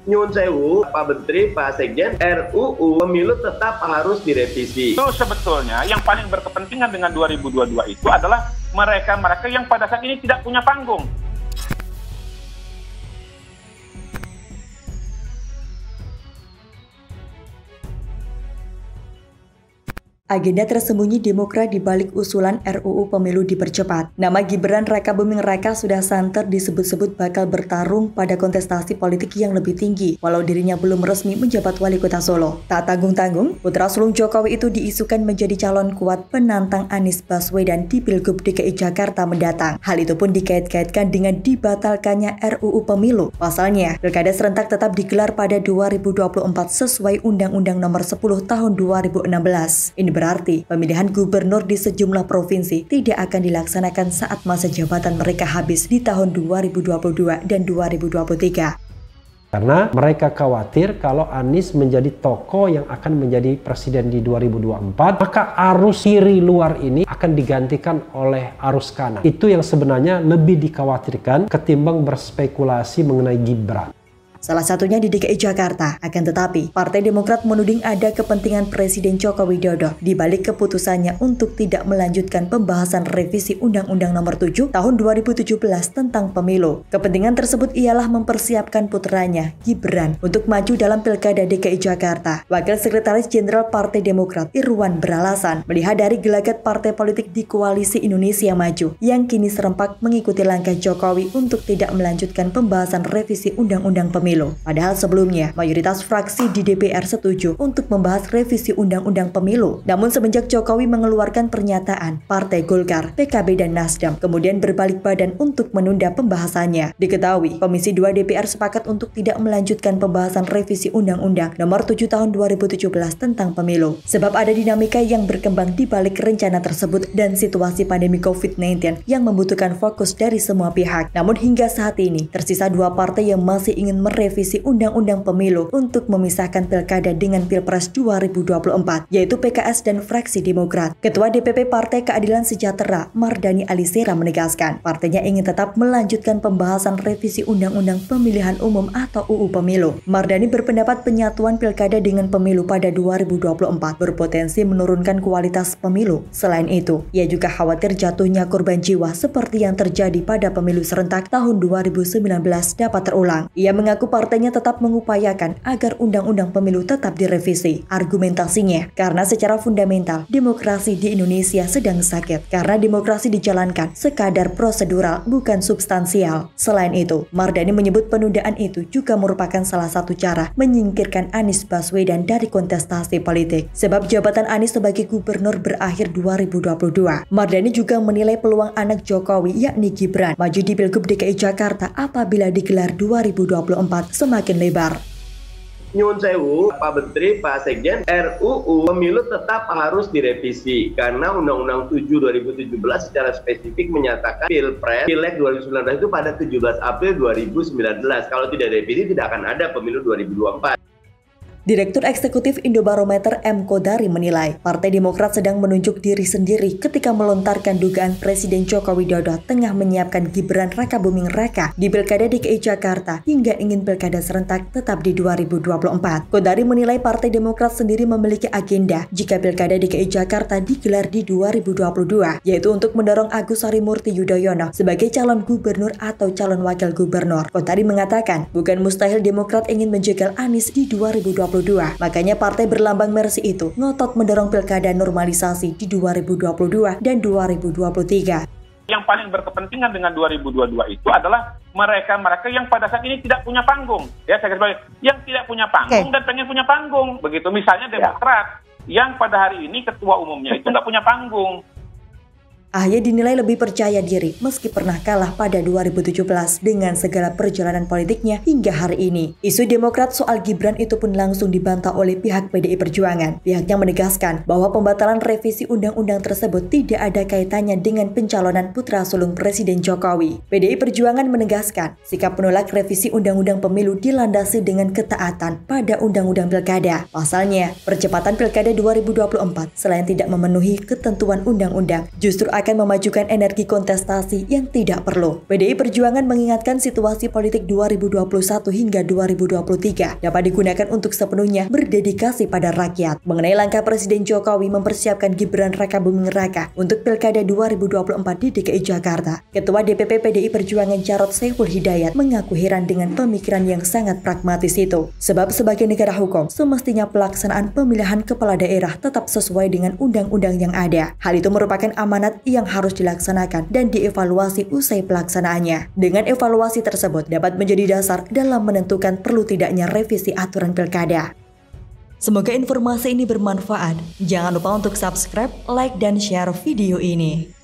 Nyun sewu, Pak Menteri, Pak Sekjen, RUU pemilu tetap harus direvisi. Itu sebetulnya yang paling berkepentingan dengan 2022 itu adalah mereka yang pada saat ini tidak punya panggung. Agenda tersembunyi Demokrat di balik usulan RUU Pemilu dipercepat. Nama Gibran Rakabuming Raka sudah santer disebut-sebut bakal bertarung pada kontestasi politik yang lebih tinggi, walau dirinya belum resmi menjabat wali kota Solo. Tak tanggung-tanggung, putra sulung Jokowi itu diisukan menjadi calon kuat penantang Anies Baswedan di Pilgub DKI Jakarta mendatang. Hal itu pun dikait-kaitkan dengan dibatalkannya RUU Pemilu. Pasalnya, pilkada serentak tetap digelar pada 2024 sesuai Undang-Undang Nomor 10 Tahun 2016. Ini berarti pemilihan gubernur di sejumlah provinsi tidak akan dilaksanakan saat masa jabatan mereka habis di tahun 2022 dan 2023. Karena mereka khawatir kalau Anies menjadi tokoh yang akan menjadi presiden di 2024, maka arus kiri luar ini akan digantikan oleh arus kanan. Itu yang sebenarnya lebih dikhawatirkan ketimbang berspekulasi mengenai Gibran. Salah satunya di DKI Jakarta. Akan tetapi, Partai Demokrat menuding ada kepentingan Presiden Joko Widodo di balik keputusannya untuk tidak melanjutkan pembahasan revisi Undang-Undang Nomor 7 Tahun 2017 tentang pemilu. Kepentingan tersebut ialah mempersiapkan putranya, Gibran, untuk maju dalam Pilkada DKI Jakarta. Wakil Sekretaris Jenderal Partai Demokrat, Irwan, beralasan melihat dari gelagat partai politik di Koalisi Indonesia Maju yang kini serempak mengikuti langkah Jokowi untuk tidak melanjutkan pembahasan revisi Undang-Undang Pemilu. Padahal sebelumnya, mayoritas fraksi di DPR setuju untuk membahas revisi Undang-Undang Pemilu. Namun semenjak Jokowi mengeluarkan pernyataan, Partai Golkar, PKB, dan Nasdem kemudian berbalik badan untuk menunda pembahasannya. Diketahui, Komisi 2 DPR sepakat untuk tidak melanjutkan pembahasan revisi Undang-Undang Nomor 7 Tahun 2017 tentang Pemilu. Sebab ada dinamika yang berkembang di balik rencana tersebut dan situasi pandemi COVID-19 yang membutuhkan fokus dari semua pihak. Namun hingga saat ini, tersisa dua partai yang masih ingin revisi Undang-Undang Pemilu untuk memisahkan Pilkada dengan Pilpres 2024, yaitu PKS dan fraksi Demokrat. Ketua DPP Partai Keadilan Sejahtera, Mardani Alisera, menegaskan partainya ingin tetap melanjutkan pembahasan revisi Undang-Undang Pemilihan Umum atau UU Pemilu. Mardani berpendapat penyatuan Pilkada dengan Pemilu pada 2024 berpotensi menurunkan kualitas pemilu. Selain itu, ia juga khawatir jatuhnya korban jiwa seperti yang terjadi pada pemilu serentak tahun 2019 dapat terulang. Ia mengaku partainya tetap mengupayakan agar Undang-Undang Pemilu tetap direvisi. Argumentasinya, karena secara fundamental, demokrasi di Indonesia sedang sakit. Karena demokrasi dijalankan sekadar prosedural, bukan substansial. Selain itu, Mardani menyebut penundaan itu juga merupakan salah satu cara menyingkirkan Anies Baswedan dari kontestasi politik. Sebab jabatan Anies sebagai gubernur berakhir 2022. Mardani juga menilai peluang anak Jokowi, yakni Gibran, maju di Pilgub DKI Jakarta apabila digelar 2024 semakin lebar. Nyun sewu, Pak Menteri, Pak Sekjen, RUU pemilu tetap harus direvisi karena Undang-Undang 7 2017 secara spesifik menyatakan Pilpres, Pileg 2019 itu pada 17 April 2019. Kalau tidak direvisi tidak akan ada pemilu 2024. Direktur Eksekutif Indobarometer M. Kodari menilai Partai Demokrat sedang menunjuk diri sendiri ketika melontarkan dugaan Presiden Joko Widodo tengah menyiapkan Gibran Rakabuming Raka di Pilkada DKI Jakarta hingga ingin Pilkada serentak tetap di 2024. Kodari menilai Partai Demokrat sendiri memiliki agenda jika Pilkada DKI Jakarta digelar di 2022, yaitu untuk mendorong Agus Harimurti Yudhoyono sebagai calon gubernur atau calon wakil gubernur. Kodari mengatakan bukan mustahil Demokrat ingin menjegal Anies di 2022. Makanya partai berlambang Mercy itu ngotot mendorong pilkada normalisasi di 2022 dan 2023. Yang paling berkepentingan dengan 2022 itu adalah mereka yang pada saat ini tidak punya panggung. Ya, saya kira yang tidak punya panggung dan pengen punya panggung. Begitu misalnya Demokrat yang pada hari ini ketua umumnya itu nggak punya panggung. AHY dinilai lebih percaya diri meski pernah kalah pada 2017 dengan segala perjalanan politiknya hingga hari ini. Isu Demokrat soal Gibran itu pun langsung dibantah oleh pihak PDI Perjuangan. Pihaknya menegaskan bahwa pembatalan revisi undang-undang tersebut tidak ada kaitannya dengan pencalonan putra sulung Presiden Jokowi. PDI Perjuangan menegaskan sikap menolak revisi undang-undang pemilu dilandasi dengan ketaatan pada undang-undang pilkada. Pasalnya, percepatan pilkada 2024 selain tidak memenuhi ketentuan undang-undang, justru akan memajukan energi kontestasi yang tidak perlu. PDI Perjuangan mengingatkan situasi politik 2021 hingga 2023 dapat digunakan untuk sepenuhnya berdedikasi pada rakyat. Mengenai langkah Presiden Jokowi mempersiapkan Gibran Rakabuming Raka untuk Pilkada 2024 di DKI Jakarta, Ketua DPP PDI Perjuangan Jarod Saiful Hidayat mengaku heran dengan pemikiran yang sangat pragmatis itu. Sebab sebagai negara hukum, semestinya pelaksanaan pemilihan kepala daerah tetap sesuai dengan undang-undang yang ada. Hal itu merupakan amanat yang harus dilaksanakan dan dievaluasi usai pelaksanaannya. Dengan evaluasi tersebut dapat menjadi dasar dalam menentukan perlu tidaknya revisi aturan pilkada. Semoga informasi ini bermanfaat. Jangan lupa untuk subscribe, like, dan share video ini.